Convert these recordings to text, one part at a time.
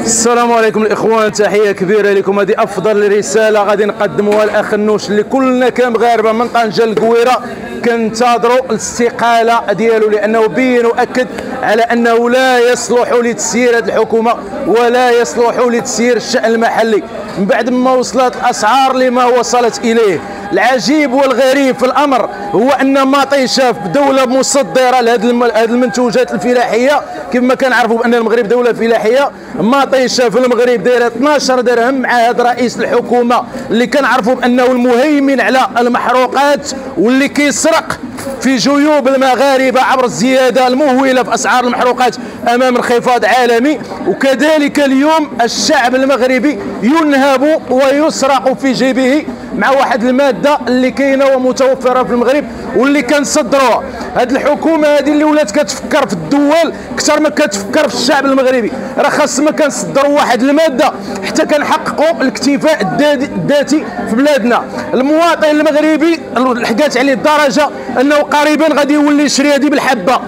السلام عليكم الاخوان، تحيه كبيره لكم. هذه افضل رساله غادي نقدموها الاخ النوش لكلنا كمغاربه من طنجه للقويره. كنتظروا الاستقاله ديالو لانه بين واكد على انه لا يصلح لتسيير هذه الحكومه ولا يصلح لتسيير الشان المحلي من بعد ما وصلت الاسعار لما وصلت اليه. العجيب والغريب في الامر هو ان مطيشه في دوله مصدره لهذه المنتوجات الفلاحيه، كما كنعرفوا بان المغرب دوله فلاحيه. مطيشه في المغرب دايره 12 درهم مع هذا رئيس الحكومه اللي كنعرفوا بانه المهيمن على المحروقات واللي كيسرق في جيوب المغاربه عبر الزياده المهوله في اسعار المحروقات امام انخفاض عالمي. وكذلك اليوم الشعب المغربي ينهب ويسرق في جيبه مع واحد الماده اللي كاينه ومتوفره في المغرب واللي كنصدروها. هذه الحكومه هذه اللي ولات كتفكر في الدول اكثر ما كتفكر في الشعب المغربي. راه خاصنا كنصدروا واحد الماده حتى كنحققوا الاكتفاء الذاتي في بلادنا. المواطن المغربي لحقات عليه الدرجه انه قريبا غادي يولي يشري هذه بالحبه.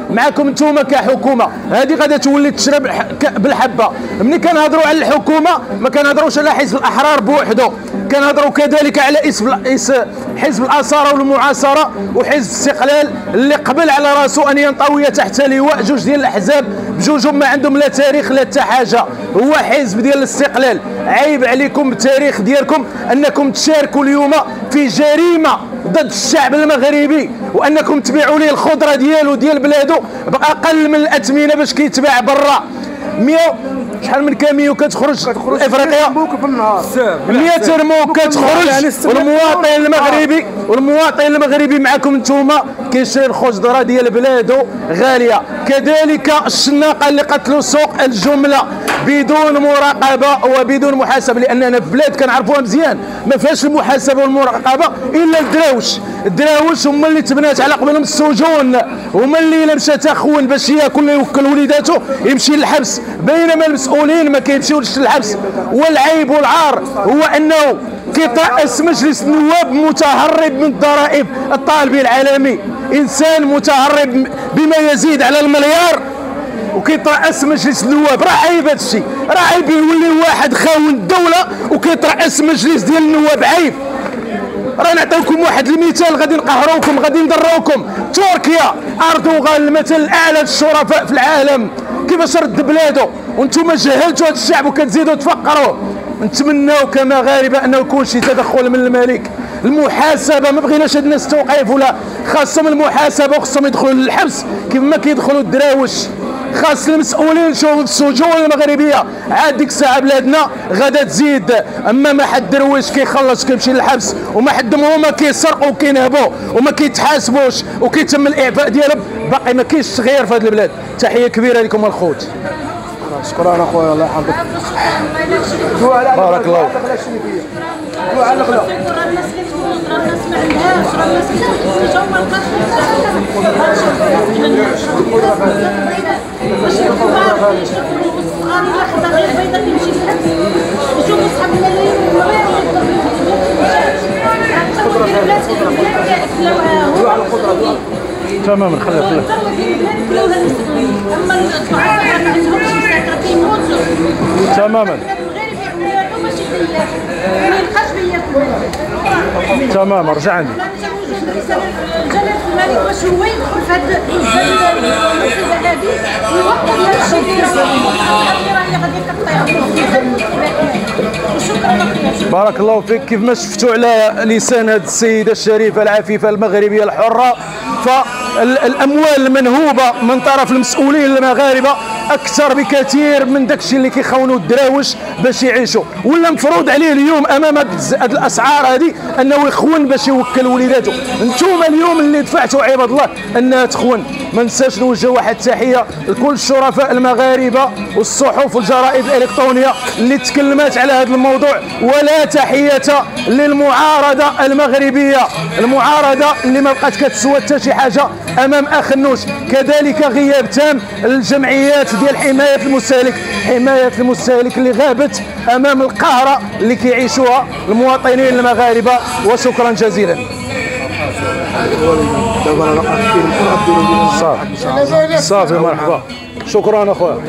معكم انتوما كحكومه هذه غادي تولي تشرب بالحبه. ملي كنهضروا على الحكومه ما كنهضروش على حزب الاحرار بوحده، كنهضروا كذلك على حزب الاثاره والمعاصره وحزب الاستقلال اللي قبل على راسه ان ينطوي تحت لواء جوج ديال الاحزاب بجوجهم ما عندهم لا تاريخ لا حتى حاجه. هو حزب ديال الاستقلال. عيب عليكم بالتاريخ ديالكم انكم تشاركوا اليوم في جريمه ضد الشعب المغربي وانكم تبيعوا ليه الخضره ديالو ديال بلادو باقل من الاثمنه باش كيتباع برا. 100 شحال من كاميو كتخرج افريقيا 100 رمو كتخرج. والمواطن المغربي معكم نتوما كيشري الخضره ديال بلادو غاليه. كذلك الشناقه اللي قتلوا سوق الجمله بدون مراقبه وبدون محاسبه، لاننا في بلاد كنعرفوها مزيان ما فيهاش المحاسبه والمراقبه الا الدراوش هما اللي تبنات على قبلهم السجون، هما اللي الا مشى تخون باش ياكل يوكل وليداته يمشي للحبس، بينما المسؤولين ما كيمشيوش للحبس. والعيب والعار هو انه كيترأس مجلس النواب متهرب من الضرائب الطالبي العالمي، انسان متهرب بما يزيد على المليار وكيترأس مجلس النواب. راه عيب هذا الشيء، راه عيب يولي واحد خاون الدوله وكيترأس مجلس ديال النواب. عيب. راه نعطيوكم واحد المثال غادي نقهروكم غادي نضروكم. تركيا اردوغان المثل الاعلى للشرفاء في العالم كيفاش رد بلادو وانتم جهلتوا هذا الشعب وكتزيدوا تفقروا. نتمناو كمغاربه انه يكون شي تدخل من الملك. المحاسبه ما بغيناش هاد الناس توقيف ولا خاصهم المحاسبه وخاصهم يدخلوا للحبس كيف ما كيدخلوا الدراوش. خاص المسؤولين يشوفوا في السجون المغربيه. عاد ديك الساعه بلادنا غادا تزيد. اما ما حد درويش كيخلص كيمشي للحبس وما حد هما كيسرقوا وكينهبوا وما كيتحاسبوش وكيتم الاعفاء ديالهم، باقي ما كاينش تغيير في هذه البلاد. تحيه كبيره لكم الخوت. شكرا اخويا الله يحفظك. بارك الله. تماما خليها تماما تماما. رجع عندي جلالة الملك باش هو يدخل في هذه المسألة هذه ويوقف هذا الشيء اللي بارك الله فيك. كيف ما شفتوا على لسان هذه السيده الشريفه العفيفه المغربيه الحره، فالاموال المنهوبه من طرف المسؤولين المغاربه اكثر بكثير من داكشي اللي كيخونوا الدراوش باش يعيشوا. ولا مفروض عليه اليوم امام هذه الاسعار هذه انه يخون باش يوكل وليداته. انتم اليوم اللي دفعتوا عباد الله انها تخون. ما ننساش نوجه واحد التحيه لكل الشرفاء المغاربه والصحف والجرائد الالكترونيه اللي تكلمت على هذا الموضوع. ولا تحيه للمعارضه المغربيه، المعارضه اللي ما بقات كتسوى حتى شي حاجه امام اخ النوش. كذلك غياب تام الجمعيات ديال حمايه المستهلك اللي غابت امام القهره اللي كيعيشوها المواطنين المغاربه. وشكرا جزيلا. صافي مرحبا. شكرا اخويا.